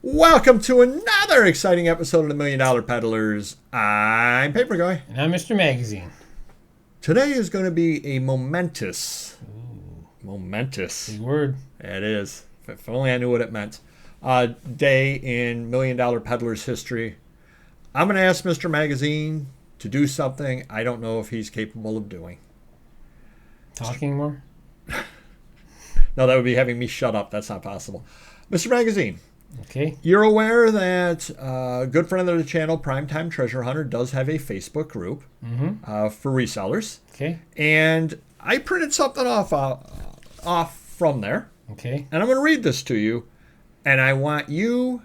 Welcome to another exciting episode of the $1 Million Peddlers. I'm Paper Guy. And I'm Mr. Magazine. Today is going to be a momentous Big word. it is, if only I knew what it meant, day in $1 Million Peddlers history. I'm going to ask Mr. Magazine to do something I don't know if he's capable of doing. Talking more? No, that would be having me shut up. That's not possible. Mr. Magazine. Okay. You're aware that a good friend of the channel, Primetime Treasure Hunter, does have a Facebook group for resellers. Okay. And I printed something off from there. Okay. And I'm going to read this to you. And I want you...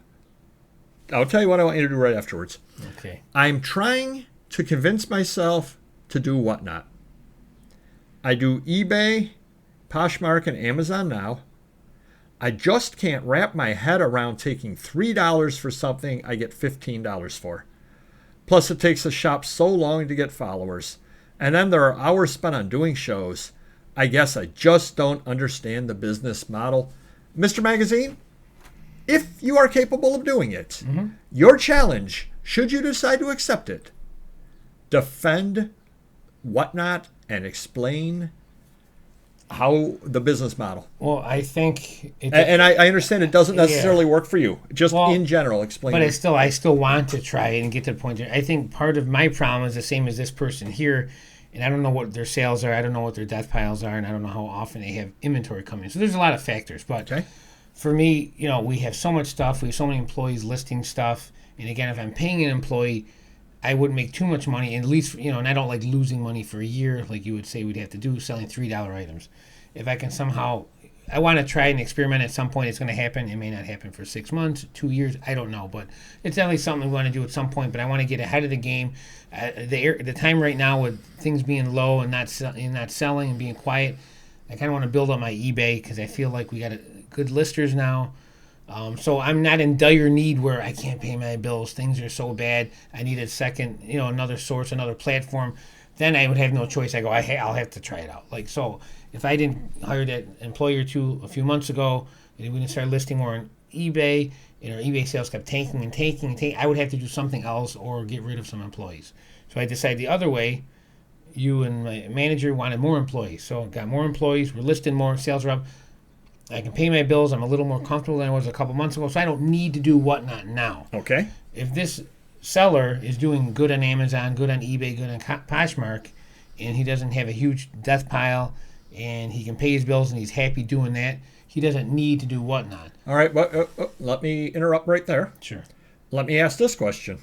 I'll tell you what I want you to do right afterwards. Okay. I'm trying to convince myself to do whatnot. I do eBay, Poshmark, and Amazon now. I just can't wrap my head around taking $3 for something I get $15 for. Plus, it takes the shop so long to get followers. And then there are hours spent on doing shows. I guess I just don't understand the business model. Mr. Magazine, if you are capable of doing it, your challenge, should you decide to accept it, defend whatnot and explain how the business model. Well, I think... And I understand it doesn't necessarily work for you. Just in general, explain. But I still want to try it and get to the point. I think part of my problem is the same as this person here, and I don't know what their sales are, I don't know what their death piles are, and I don't know how often they have inventory coming in. So there's a lot of factors. But for me, we have so much stuff. We have so many employees listing stuff. And again, if I'm paying an employee, I wouldn't make too much money, at least, and I don't like losing money for a year, like you would say we'd have to do, selling $3 items. If I can somehow, I want to try and experiment at some point. It's going to happen. It may not happen for 6 months, 2 years. I don't know, but it's definitely something we want to do at some point. But I want to get ahead of the game. The time right now with things being low and not selling and being quiet, I kind of want to build up my eBay because I feel like we got good listers now. So I'm not in dire need where I can't pay my bills. Things are so bad. I need a second, another source, another platform. Then I would have no choice. I go, I'll have to try it out. So if I didn't hire that employee or two a few months ago, and we didn't start listing more on eBay, and our eBay sales kept tanking, I would have to do something else or get rid of some employees. So I decided the other way. You and my manager wanted more employees. So got more employees. We're listing more. Sales are up. I can pay my bills. I'm a little more comfortable than I was a couple months ago, so I don't need to do whatnot now. Okay. If this seller is doing good on Amazon, good on eBay, good on Poshmark, and he doesn't have a huge death pile, and he can pay his bills, and he's happy doing that, he doesn't need to do whatnot. All right, let me interrupt right there. Sure. Let me ask this question.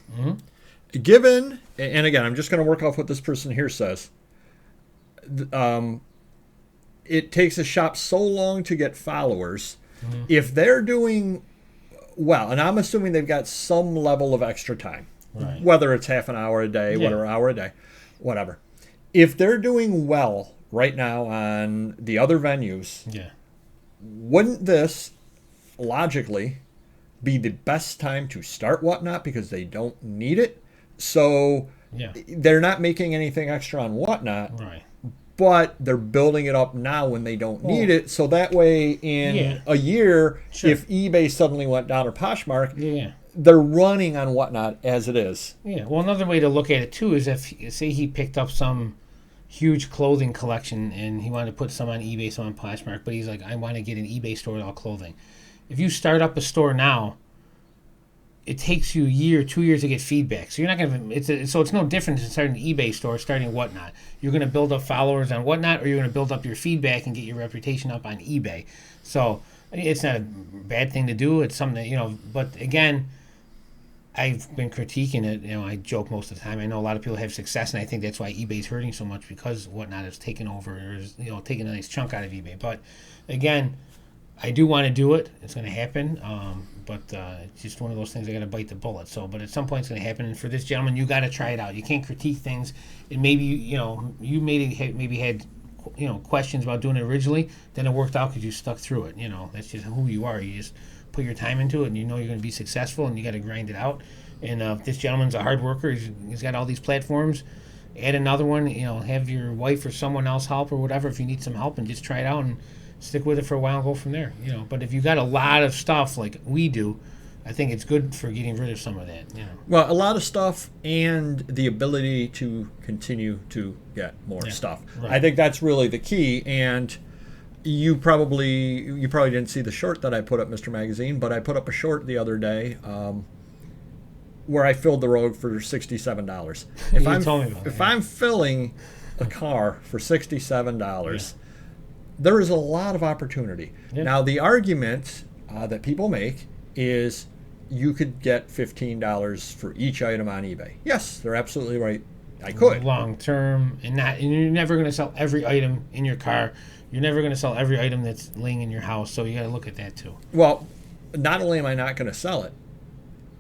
Given, and again, I'm just going to work off what this person here says. It takes a shop so long to get followers. If they're doing well, and I'm assuming they've got some level of extra time, right, whether it's half an hour a day, whatever hour a day, whatever. If they're doing well right now on the other venues, wouldn't this logically be the best time to start whatnot because they don't need it? So they're not making anything extra on whatnot. Right. But they're building it up now when they don't need it. So that way in a year, if eBay suddenly went down or Poshmark, they're running on whatnot as it is. Yeah. Well, another way to look at it, too, is if, say, he picked up some huge clothing collection and he wanted to put some on eBay, some on Poshmark, but he's like, I want to get an eBay store with all clothing. If you start up a store now, it takes you a year, 2 years to get feedback. So you're not going to. So it's no different than starting an eBay store, starting whatnot. You're going to build up followers on whatnot, or you're going to build up your feedback and get your reputation up on eBay. So it's not a bad thing to do. It's something that But again, I've been critiquing it. I joke most of the time. I know a lot of people have success, and I think that's why eBay's hurting so much because whatnot is taking over, or is taking a nice chunk out of eBay. But again, I do want to do it. It's going to happen. But it's just one of those things I got to bite the bullet. So, but at some point it's going to happen. And for this gentleman, you got to try it out. You can't critique things. And maybe you maybe had questions about doing it originally. Then it worked out because you stuck through it. That's just who you are. You just put your time into it, and you're going to be successful, and you got to grind it out. And if this gentleman's a hard worker, he's got all these platforms. Add another one. Have your wife or someone else help or whatever if you need some help, and just try it out and stick with it for a while and go from there. But if you got a lot of stuff like we do, I think it's good for getting rid of some of that. Well, a lot of stuff and the ability to continue to get more stuff. Right. I think that's really the key. And you probably didn't see the short that I put up, Mr. Magazine, but I put up a short the other day where I filled the road for $67. If I'm filling a car for $67, there is a lot of opportunity. Yeah. Now, the argument that people make is you could get $15 for each item on eBay. Yes, they're absolutely right. I could. Long term, and you're never going to sell every item in your car. You're never going to sell every item that's laying in your house, so you got to look at that too. Well, not only am I not going to sell it,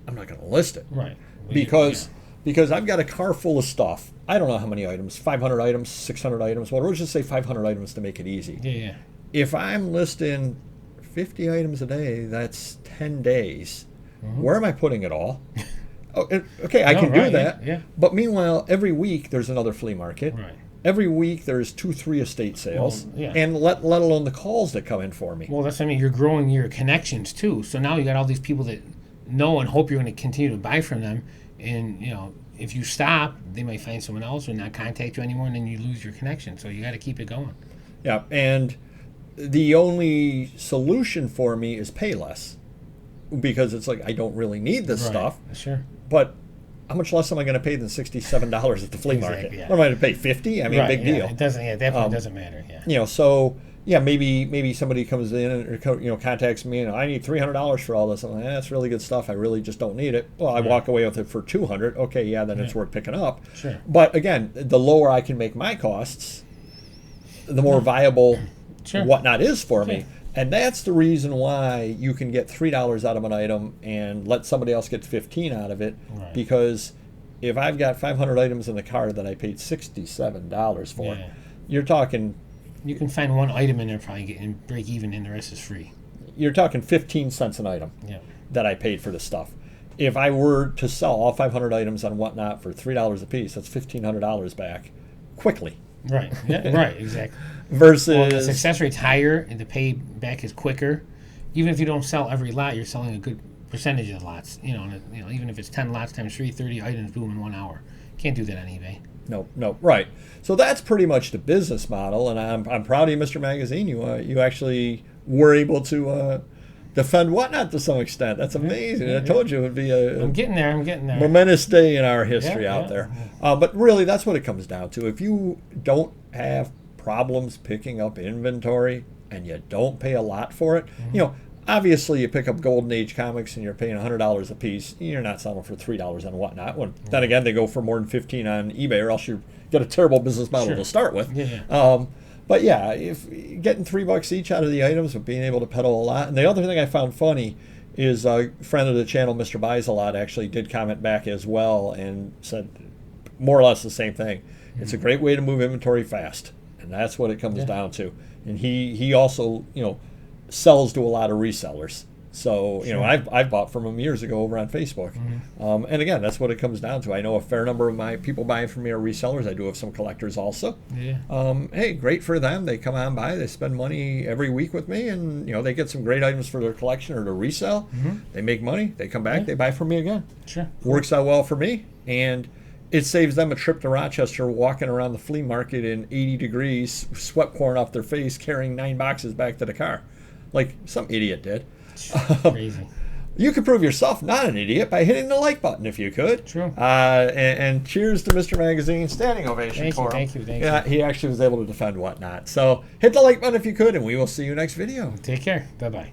I'm not going to list it. Right. Because I've got a car full of stuff. I don't know how many items, 500 items, 600 items. Well, let's just say 500 items to make it easy. Yeah. If I'm listing 50 items a day, that's 10 days. Mm-hmm. Where am I putting it all? Okay, I can do that. Yeah. But meanwhile, every week there's another flea market. Right. Every week there's 2-3 estate sales. Well, yeah. And let alone the calls that come in for me. Well, that's what I mean. You're growing your connections too. So now you got all these people that know and hope you're going to continue to buy from them. And, if you stop, they might find someone else or not contact you anymore, and then you lose your connection. So you got to keep it going. Yeah, and the only solution for me is pay less, because it's like I don't really need this stuff. Sure. But how much less am I going to pay than $67 at the flea market? Yeah. What am I going to pay? $50? I mean, big deal. It doesn't. At that point, it doesn't matter. Yeah. So maybe somebody comes in or contacts me and I need $300 for all this. I'm like, that's really good stuff. I really just don't need it. Well, I walk away with it for $200. Okay, then it's worth picking up. Sure. But again, the lower I can make my costs, the more viable whatnot is for me. And that's the reason why you can get $3 out of an item and let somebody else get 15 out of it. Right. Because if I've got 500 items in the car that I paid $67 for, you're talking... You can find one item in there probably and break even, and the rest is free. You're talking 15 cents an item that I paid for this stuff. If I were to sell all 500 items on whatnot for $3 a piece, that's $1,500 back quickly. Right. Yeah. Right. Exactly. Versus the success rate's higher and the payback is quicker. Even if you don't sell every lot, you're selling a good percentage of the lots. Even if it's 10 lots times 3, 30 items, boom, in 1 hour. Can't do that on eBay. No, right. So that's pretty much the business model, and I'm proud of you, Mr. Magazine. You actually were able to defend whatnot to some extent. That's amazing. I told you it would be I'm getting there. Momentous day in our history out there. But really, that's what it comes down to. If you don't have problems picking up inventory and you don't pay a lot for it, obviously you pick up Golden Age comics and you're paying $100 a piece. You're not selling for $3 and whatnot. Then again, they go for more than 15 on eBay, or else you get a terrible business model to start with. But if getting $3 each out of the items, but being able to peddle a lot. And the other thing I found funny is a friend of the channel, Mr. Buys a Lot, actually did comment back as well and said more or less the same thing. It's a great way to move inventory fast, and that's what it comes down to. And he also sells to a lot of resellers. So, I've bought from him years ago over on Facebook. And again, that's what it comes down to. I know a fair number of my people buying from me are resellers. I do have some collectors also. Hey, great for them. They come on by. They spend money every week with me, and, they get some great items for their collection or to resell. They make money. They come back. They buy from me again. Works out well for me. And it saves them a trip to Rochester, walking around the flea market in 80 degrees, sweat pouring off their face, carrying 9 boxes back to the car. Like some idiot did. Crazy. You could prove yourself not an idiot by hitting the like button if you could. True. And cheers to Mr. Magazine. Standing ovation for him. Thank you. He actually was able to defend whatnot. So hit the like button if you could, and we will see you next video. Take care. Bye-bye.